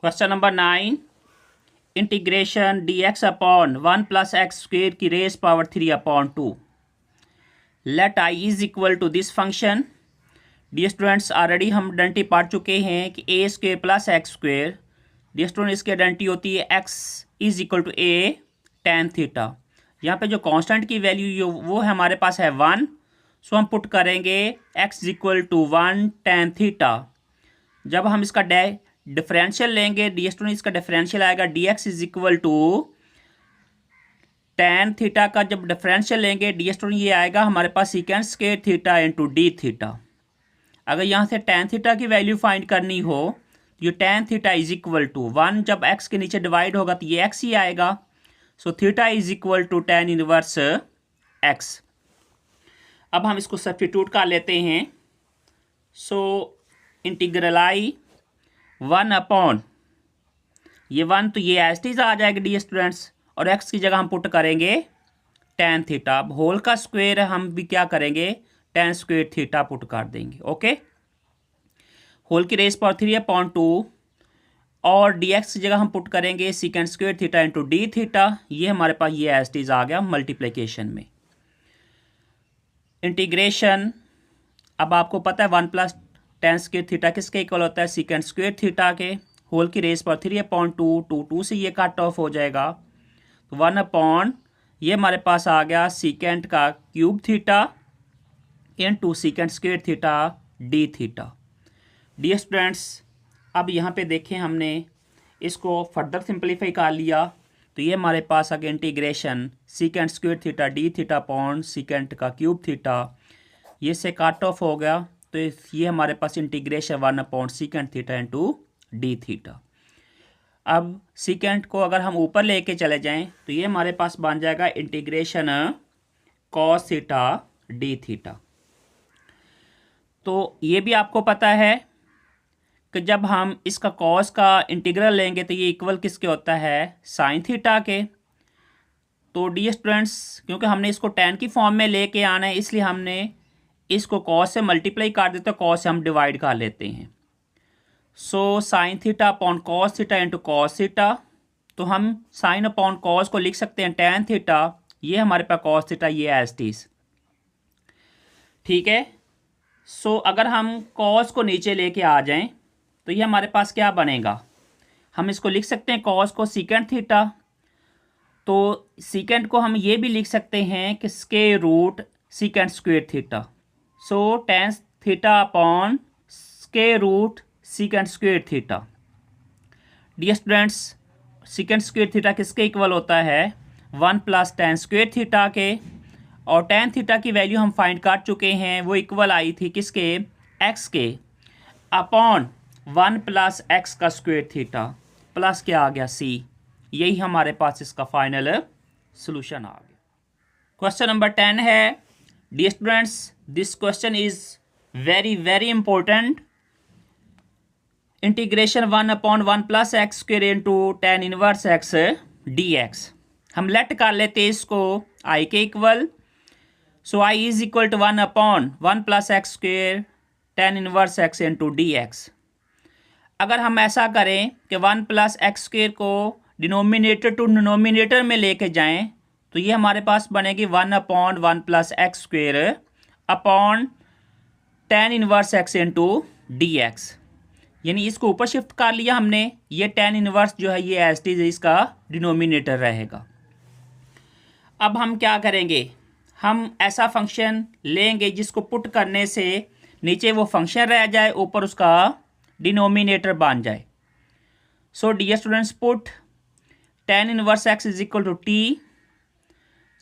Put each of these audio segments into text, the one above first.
Question number 9, integration dx upon 1 plus x square की raise power 3 upon 2। Let I is equal to this function. Dear students, already हम identity पढ़ चुके हैं कि a square plus x square. Dear student, इसकी identity होती है x is equal to a tan theta. यहाँ पे जो कांस्टेंट की वैल्यू वो है हमारे पास है 1। सो हम पुट करेंगे x equal to 1 tan theta. जब हम इसका डिफरेंशियल लेंगे डियर स्टूडेंट, इसका डिफरेंशियल आएगा d x is equal to tan theta का जब डिफरेंशियल लेंगे डियर स्टूडेंट ये आएगा हमारे पास second square theta into d theta. अगर यहाँ से टेन थीटा की वैल्यू फाइंड करनी हो तो ये tan theta is equal to 1 जब एक्स के नीचे डिवाइड होगा तो ये एक्स ही आएगा। So theta is equal to tan inverse x. अब हम इसको सब्स्टिट्यूट कर लेते हैं। सो इंटीग्रल आई 1 अपॉन ये 1 तो ये एज इट आ जाएगा डी स्टूडेंट्स, और एक्स की जगह हम पुट करेंगे टेन थीटा। अब होल का स्क्वायर हम भी क्या करेंगे टेन स्क्वायर थीटा पुट कर देंगे। ओके, होल की रेस पावर 3 अपॉन 2 और डी एक्स की जगह हम पुट करेंगे सीकेंड square theta into d theta. ये हमारे पास ये एज इट आ गया मल्टीप्लिकेशन में। इंटीग्रेशन अब आपको पता है 1 प्लस टेन स्क्वायर थीटा किसके इक्वल होता है सीकेंड स्क्वायर थीटा के। होल की रेस पर 3 अपॉन 2 से ये कट ऑफ हो जाएगा तो 1 अपॉन ये हमारे पास आ गया सीकेंड का cube theta into सीकेंड square theta d theta. D students, अब यहाँ पे देखें हमने इसको फर्दर सिंप्लीफाई कर लिया तो ये हमारे पास आ गया integration सीकेंड square theta d theta upon सीकेंड का क्यूब थीटा। ये से कट ऑफ हो गया तो ये हमारे पास integration 1 upon second theta into d theta. अब सीकेंड को अगर हम ऊपर लेके चले जाएं तो ये हमारे पास बन जाएगा integration cos theta d theta. तो ये भी आपको पता है कि जब हम इसका कॉस का इंटीग्रल लेंगे तो ये इक्वल किसके होता है साइन थीटा के। तो डी स्टूडेंट्स, क्योंकि हमने इसको टेन की फॉर्म में लेके आना है इसलिए हमने इसको कॉस से मल्टीप्लाई कर देते हैं, कॉस से हम डिवाइड कर लेते हैं। सो sine theta upon cos theta into cos theta. तो हम साइन अपॉन कॉस को लिख सकते हैं टेन थीटा, ये हमारे पास कॉस थीटा ये एज इट इज। ठीक है, सो अगर हम कॉस को नीचे लेके आ जाएं तो ये हमारे पास क्या बनेगा, हम इसको लिख सकते हैं कॉस को सीकेंड थीटा। तो सीकेंड को हम ये भी लिख सकते हैं कि square root second square theta. So tan theta upon square root second square theta. Dear students, second square theta किसके इक्वल होता है 1 प्लस टेन स्क्वायर थीटा के, और टेन थीटा की वैल्यू हम फाइंड कर चुके हैं, वो इक्वल आई थी किसके एक्स के अपॉन 1 प्लस एक्स का स्क्वायर थीटा प्लस क्या आ गया सी। यही हमारे पास इसका फाइनल सोल्यूशन आ गया। क्वेश्चन नंबर 10 है dear students, this question is very very important. Integration 1 upon 1 plus x square into tan inverse x d x. हम लेट कर लेते हैं इसको आई के equal. So I is equal to 1 upon 1 plus x square tan inverse x into d x. अगर हम ऐसा करें कि 1 प्लस एक्स स्क्वेयर को डिनोमिनेटर टू डिनोमिनेटर में लेके जाएं तो ये हमारे पास बनेगी 1 upon 1 plus x square upon ten inverse x into d x. यानी इसको ऊपर शिफ्ट कर लिया हमने, ये टेन इनवर्स जो है ये एज इट इज इसका डिनोमिनेटर रहेगा। अब हम क्या करेंगे, हम ऐसा फंक्शन लेंगे जिसको पुट करने से नीचे वो फंक्शन रह जाए, ऊपर उसका डिनोमिनेटर बन जाए। So dear students, put tan inverse x is equal to t.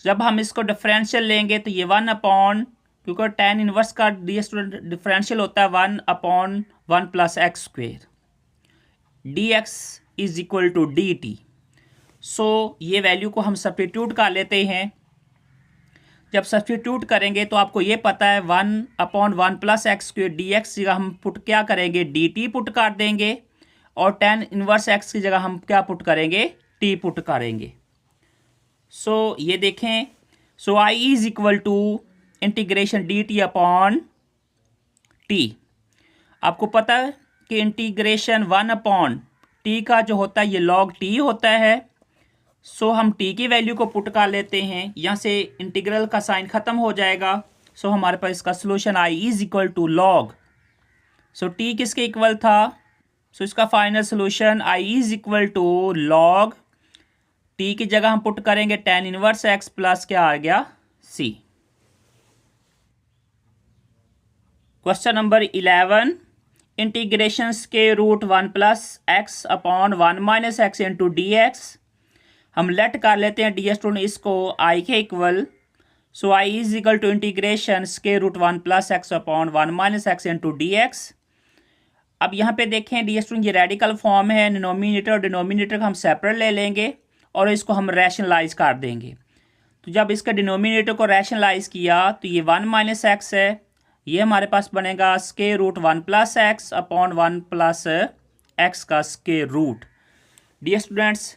जब हम इसको डिफरेंशियल लेंगे तो ये 1 अपॉन, क्योंकि टेन इनवर्स का डियर स्टूडेंट डिफरेंशियल होता है 1 upon 1 plus x square, d x is equal to d t. So ये वैल्यू को हम सब्स्टिट्यूट कर लेते हैं। जब सब्स्टिट्यूट करेंगे तो आपको ये पता है 1 upon 1 plus x square d x जगह हम पुट क्या करेंगे डी टी पुट कर देंगे, और टेन इनवर्स एक्स की जगह हम क्या पुट करेंगे टी पुट करेंगे। सो ये देखें, so I is equal to integration d t upon t. आपको पता है कि इंटीग्रेशन 1 अपॉन टी का जो होता है ये लॉग टी होता है। सो हम टी की वैल्यू को पुट कर लेते हैं, यहाँ से इंटीग्रल का साइन ख़त्म हो जाएगा। सो हमारे पास इसका solution I is equal to log. So t किसके इक्वल था? सो इसका final solution I is equal to log t की जगह हम पुट करेंगे tan इनवर्स एक्स प्लस क्या आ गया सी। क्वेश्चन नंबर 11, इंटीग्रेशन के root 1 plus x upon 1 minus x into d x. हम लेट कर लेते हैं डी स्टूडेंट इसको आई के equal. So I is equal to integration के root 1 plus x upon 1 minus x into d x. अब यहाँ पे देखें डी स्टूडेंट ये रेडिकल फॉर्म है, डिनोमिनेटर और डिनोमिनेटर का हम सेपरेट ले लेंगे और इसको हम रैशनलाइज कर देंगे। तो जब इसका डिनोमिनेटर को रैशनलाइज किया तो ये 1 माइनस एक्स है, ये हमारे पास बनेगा square root 1 plus x upon 1 plus x का square root. Dear students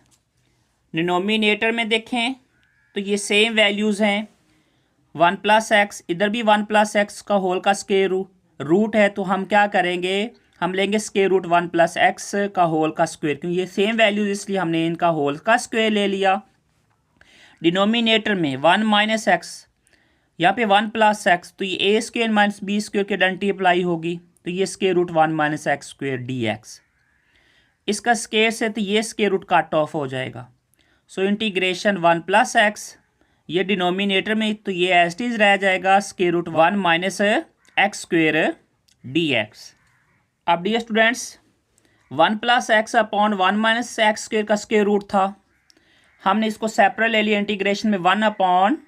denominator में देखें तो ये सेम वैल्यूज़ हैं, 1 प्लस एक्स, इधर भी 1 प्लस एक्स का होल का स्क्वायर रूट है। तो हम क्या करेंगे, हम लेंगे स्क्वायर रूट 1 प्लस एक्स का होल का स्क्वायर, क्योंकि ये सेम वैल्यूज इसलिए हमने इनका होल का स्क्वायर ले लिया। डिनोमिनेटर में 1 माइनस एक्स, यहाँ पे 1 प्लस एक्स, तो ये a square minus b square की आइडेंटिटी अप्लाई होगी, तो ये square root 1 minus x square d x. इसका स्क्वायर से तो ये स्क्वायर रूट कट ऑफ हो जाएगा। सो इंटीग्रेशन 1 प्लस एक्स, ये डिनोमिनेटर में तो ये एज इट इज रह जाएगा square root 1 minus x square d x. अब dear students 1 plus x upon 1 minus x square का स्क्वायर रूट था, हमने इसको सेपरेट ले लिया इंटीग्रेशन में 1 upon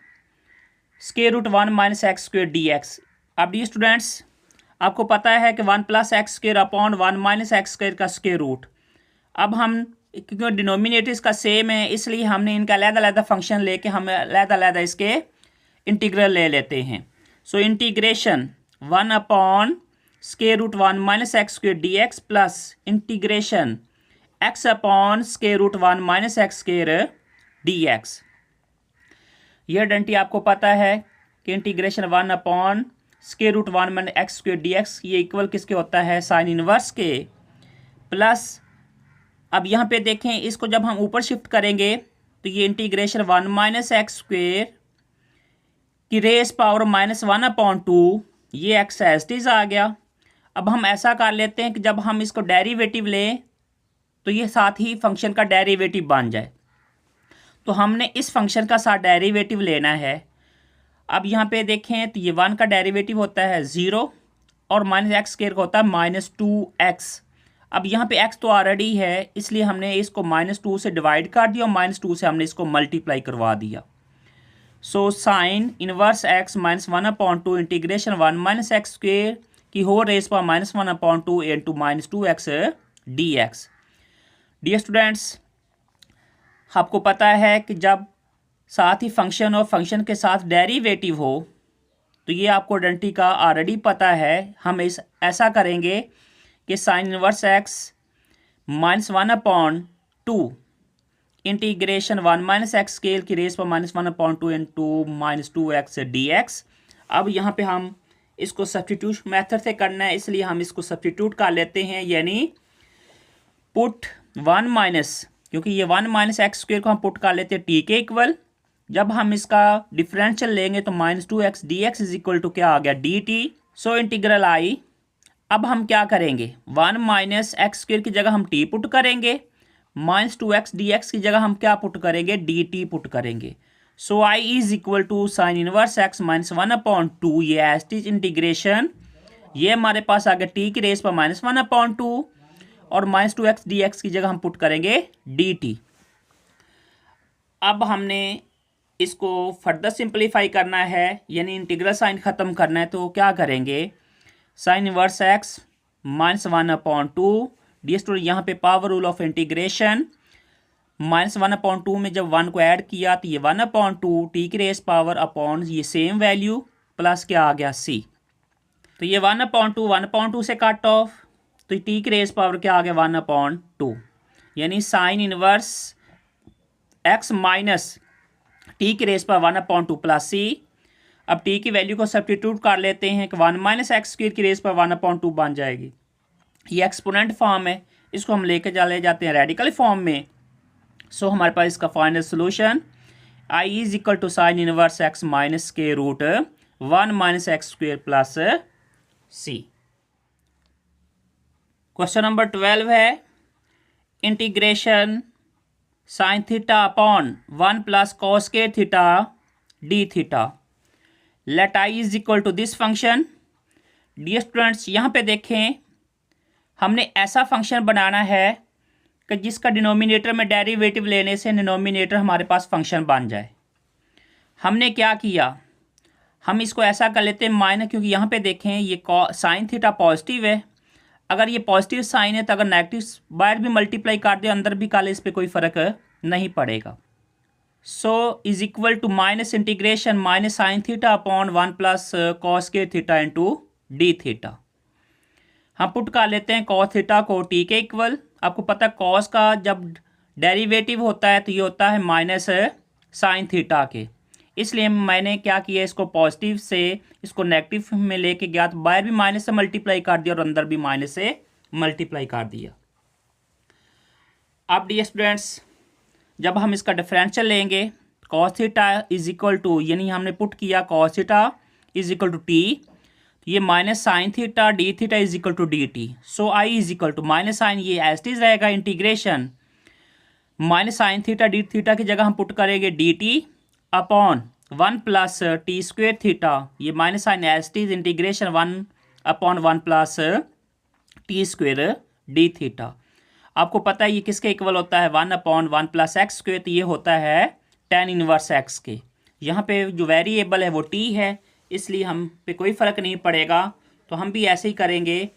square root 1 minus x square d x. अब डियर स्टूडेंट्स आपको पता है कि 1 plus x square upon 1 minus x square का स्क्वायर रूट। अब हम क्योंकि डिनोमिनेटर इसका सेम है इसलिए हमने इनका अलग-अलग फंक्शन लेके हम अलग-अलग इसके इंटीग्रल ले लेते हैं। So integration 1 upon square root 1 minus x square d x plus integration x upon square root 1 minus x square d x. यह आइडेंटिटी आपको पता है कि integration 1 upon square root 1 minus x square d x ये equal किसके होता है, sine inverse के, प्लस अब यहाँ पे देखें इसको जब हम ऊपर शिफ्ट करेंगे तो ये इंटीग्रेशन 1 माइनस एक्स स्क्वायर की रेस पावर माइनस 1 अपॉन 2, ये एक्स एज इट इज आ गया। अब हम ऐसा कर लेते हैं कि जब हम इसको डेरिवेटिव लें तो ये साथ ही फंक्शन का डेरिवेटिव बन जाए। तो हमने इस फंक्शन का साथ डेरिवेटिव लेना है। अब यहाँ पे देखें तो ये 1 का डेरिवेटिव होता है 0 और माइनस एक्स स्क्वायर का होता है माइनस 2x। अब यहाँ पे x तो ऑलरेडी है इसलिए हमने इसको -2 से डिवाइड कर दिया और -2 से हमने इसको मल्टीप्लाई करवा दिया। So sine inverse x minus 1 upon 2 integration 1 minus x square की होल रेस पर minus 1 upon 2 into minus 2x d x. Dear students आपको पता है कि जब साथ ही फंक्शन और फंक्शन के साथ डेरिवेटिव हो तो ये आपको आइडेंटिटी का ऑलरेडी पता है। हम ऐसा करेंगे कि sign inverse x minus 1 upon 2 integration 1 minus x scale की रेस पर minus 1 upon 2 into minus 2x d x. अब यहाँ पे हम इसको सब्स्टिट्यूट मेथड से करना है इसलिए हम इसको सब्स्टिट्यूट कर लेते हैं, यानी पुट 1 माइनस, क्योंकि ये 1 माइनस एक्स स्क्वायर को हम पुट कर लेते हैं टी के इक्वल। जब हम इसका डिफरेंशियल लेंगे तो minus 2x d x is equal to क्या आ गया d t. So integral I. अब हम क्या करेंगे, 1 माइनस एक्स स्क्वायर की जगह हम टी पुट करेंगे, माइनस 2x डी एक्स की जगह हम क्या पुट करेंगे, डी टी पुट करेंगे। So I is equal to sine inverse x minus 1 upon 2, ये एज इट इज इंटीग्रेशन, ये हमारे पास आ गया टी की रेस पर माइनस 1 अपॉन 2 और माइनस 2x डी एक्स की जगह हम पुट करेंगे डी टी। अब हमने इसको फर्दर सिंप्लीफाई करना है, यानी इंटीग्रल साइन ख़त्म करना है, तो क्या करेंगे, sign inverse x minus 1 upon 2 dear student यहाँ पे power rule of integration minus 1 upon 2 में जब 1 को ऐड किया तो ये 1 अपॉन 2 टी की रेस पावर अपॉन ये सेम वैल्यू प्लस क्या आ गया सी। तो ये 1 अपॉन 2 से कट ऑफ, तो टी की रेस पावर क्या आ गया 1 अपॉन 2, यानी sign inverse x minus T की रेस पर 1 अपॉन 2 प्लस सी। अब टी की वैल्यू को सब्स्टिट्यूट कर लेते हैं कि 1 माइनस एक्स स्क्वायर की रेस पर 1 अपॉन 2 बन जाएगी। ये एक्सपोनेंट फॉर्म है इसको हम लेके चले जाते हैं रेडिकल फॉर्म में। सो हमारे पास इसका final solution I is equal to sine inverse x minus के root 1 minus x square plus c. Question number 12 है integration sine theta upon 1 plus cos के theta d theta let I is equal to this function. Dear students, यहाँ पे देखें हमने ऐसा function बनाना है कि जिसका डिनोमिनेटर में डेरिवेटिव लेने से डिनोमिनेटर हमारे पास फंक्शन बन जाए। हमने क्या किया, हम इसको ऐसा कर लेते हैं माइनस, क्योंकि यहाँ पे देखें ये साइन थीटा पॉजिटिव है। अगर ये पॉजिटिव साइन है तो अगर नेगेटिव बाहर भी मल्टीप्लाई कर दे अंदर भी कर ले, इस पर कोई फ़र्क नहीं पड़ेगा। So is equal to minus integration minus sine theta upon 1 plus cos के थीटा इंटू डी थीटा। हम पुट कर लेते हैं कॉस थीटा को टी के इक्वल। आपको पता है कॉस का जब डेरिवेटिव होता है तो ये होता है माइनस साइन थीटा के, इसलिए मैंने क्या किया, इसको पॉजिटिव से इसको नेगेटिव में लेके गया तो बाहर भी माइनस से मल्टीप्लाई कर दिया और अंदर भी माइनस से मल्टीप्लाई कर दिया। अब डियर स्टूडेंट्स, जब हम इसका डिफरेंशियल लेंगे cos theta is equal to, यानी हमने पुट किया cos theta is equal to t, तो ये minus sine theta d theta is equal to d t. So I is equal to minus sine ये एज इट इज रहेगा, integration minus sine theta d theta की जगह हम put करेंगे d t upon 1 plus t square theta, ये minus sine as it is integration 1 upon 1 plus t square D theta. आपको पता है ये किसके इक्वल होता है, 1 अपॉन 1 प्लस एक्स स्क्वेयर, तो ये होता है tan इनवर्स एक्स के। यहाँ पे जो वेरिएबल है वो t है, इसलिए हम पे कोई फ़र्क नहीं पड़ेगा, तो हम भी ऐसे ही करेंगे।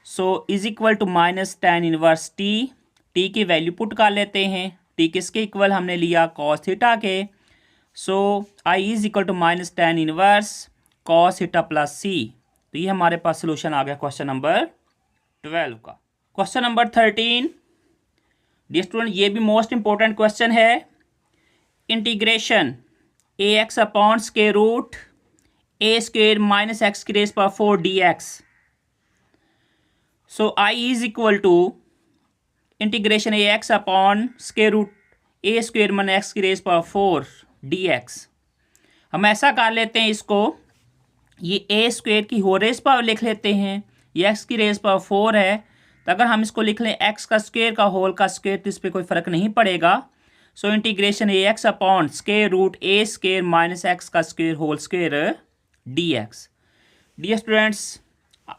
So is equal to minus tan inverse t की वैल्यू पुट कर लेते हैं। टी किसके इक्वल हमने लिया, कॉस थीटा के। So I is equal to minus tan inverse cos theta plus c. तो ये हमारे पास सोल्यूशन आ गया क्वेश्चन नंबर 12 का। क्वेश्चन नंबर 13 डियर स्टूडेंट, ये भी मोस्ट इंपॉर्टेंट क्वेश्चन है। Integration a x upon square root a square minus x की raise power 4 d x. So I is equal to integration a x upon square root a square minus x की raise power 4 d x. हम ऐसा कर लेते हैं, इसको ये a square की होल रेज पावर लिख लेते हैं, ये एक्स की रेज पावर 4 है, तो अगर हम इसको लिख लें एक्स का स्क्वेयर का होल का स्क्वेयर तो इस पर कोई फ़र्क नहीं पड़ेगा। So integration a x upon square root a square minus x का square whole square d x. Dear students,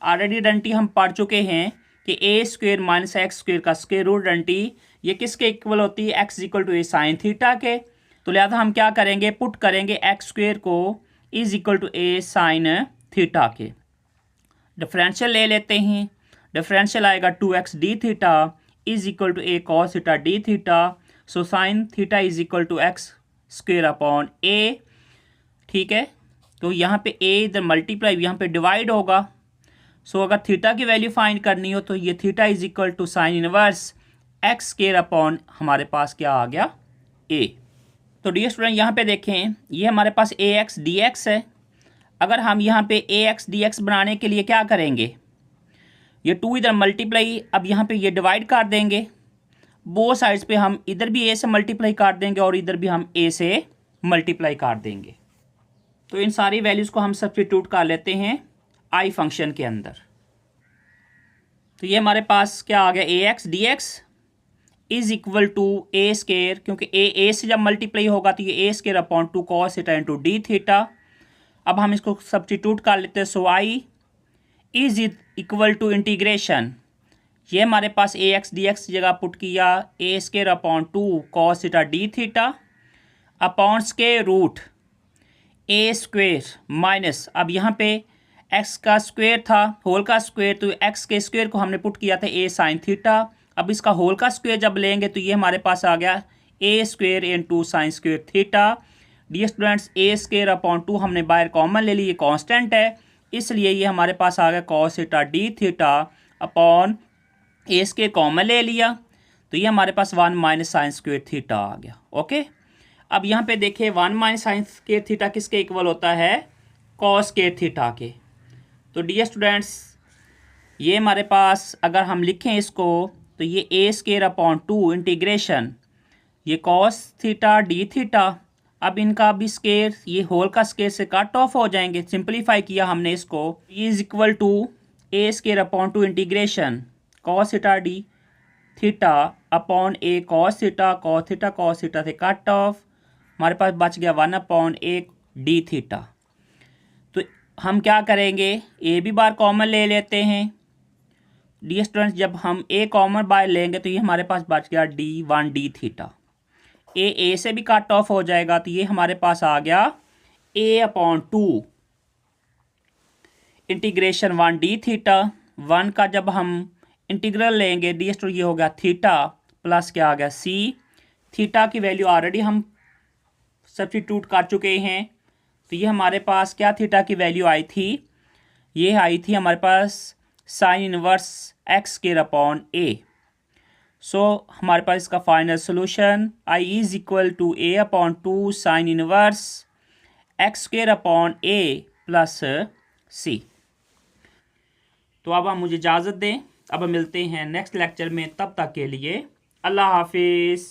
already identity हम पढ़ चुके हैं कि a square minus x square का स्क्वेयर रूट आइडेंटिटी ये किसके इक्वल होती है, x equal to a sine theta के। तो लिहाजा हम क्या करेंगे, पुट करेंगे एक्स स्क्वेयर को is equal to a sine theta के। डिफरेंशियल ले लेते हैं, डिफरेंशियल आएगा 2x d theta is equal to a cos theta d theta. So sine theta is equal to x square upon a. ठीक है, तो यहाँ पे ए इधर मल्टीप्लाई यहाँ पे डिवाइड होगा। सो अगर थीटा की वैल्यू फाइंड करनी हो तो ये theta is equal to sine inverse x square upon हमारे पास क्या आ गया, ए। तो डियर स्टूडेंट, यहाँ पे देखें ये हमारे पास ए एक्स डी एक्स है। अगर हम यहाँ पे ए एक्स डी एक्स बनाने के लिए क्या करेंगे, ये 2 इधर मल्टीप्लाई, अब यहाँ पे ये डिवाइड कर देंगे, बोथ साइड्स पे हम इधर भी ए से मल्टीप्लाई कर देंगे और इधर भी हम ए से मल्टीप्लाई कर देंगे। तो इन सारी वैल्यूज़ को हम सब्स्टिट्यूट कर लेते हैं आई फंक्शन के अंदर। तो ये हमारे पास क्या आ गया, a x d x is equal to a square, क्योंकि ए से जब मल्टीप्लाई होगा तो ये a square upon 2 cos theta into d theta. अब हम इसको सब्स्टिट्यूट कर लेते हैं। So I is equal to integration, ये हमारे पास ए एक्स डी एक्स की जगह पुट किया a square upon 2 cos theta d theta upon square root a square minus, अब यहाँ पे एक्स का स्क्वेयर था होल का स्क्वेयर, तो एक्स के स्क्वेयर को हमने पुट किया था ए साइन थीटा। अब इसका होल का स्क्वेयर जब लेंगे तो ये हमारे पास आ गया a square into sine square theta. Dear students, a square upon 2 हमने बाहर कॉमन ले ली, ये कांस्टेंट है, इसलिए ये हमारे पास आ गया cos theta d theta upon a square common ले लिया, तो ये हमारे पास 1 माइनस साइन स्क्वेयर थीटा आ गया। ओके, अब यहाँ पे देखिए 1 माइनस साइन स्क्वेयर थीटा किसके इक्वल होता है, कॉस स्क्वेयर थीटा के। तो डियर स्टूडेंट्स, ये हमारे पास अगर हम लिखें इसको तो ये ए स्केयर अपॉन 2 इंटीग्रेशन ये कॉस थीटा डी थीटा। अब इनका भी स्केयर ये होल का स्केयर से कट ऑफ हो जाएंगे। सिंपलीफाई किया हमने इसको, ये is equal to a square upon 2 integration cos theta d theta upon a cos theta से कट ऑफ, हमारे पास बच गया 1 अपॉन ए डी थीटा। तो हम क्या करेंगे, ए भी बार कॉमन ले लेते हैं। डी स्टूडेंट्स जब हम ए कॉमन बार लेंगे तो ये हमारे पास बच गया डी थीटा। ए से भी कट ऑफ हो जाएगा तो ये हमारे पास आ गया ए अपॉन 2 इंटीग्रेशन 1 डी थीटा। 1 का जब हम इंटीग्रल लेंगे डी स्टूडेंट ये हो गया थीटा प्लस क्या आ गया सी। थीटा की वैल्यू ऑलरेडी हम सब्स्टिट्यूट कर चुके हैं, तो ये हमारे पास क्या थीटा की वैल्यू आई थी, ये आई थी हमारे पास sine inverse x square upon a. So हमारे पास इसका final solution I is equal to a upon 2 sine inverse x square upon a plus c. तो अब आप मुझे इजाज़त दें, अब मिलते हैं नेक्स्ट लेक्चर में, तब तक के लिए अल्लाह हाफिज़।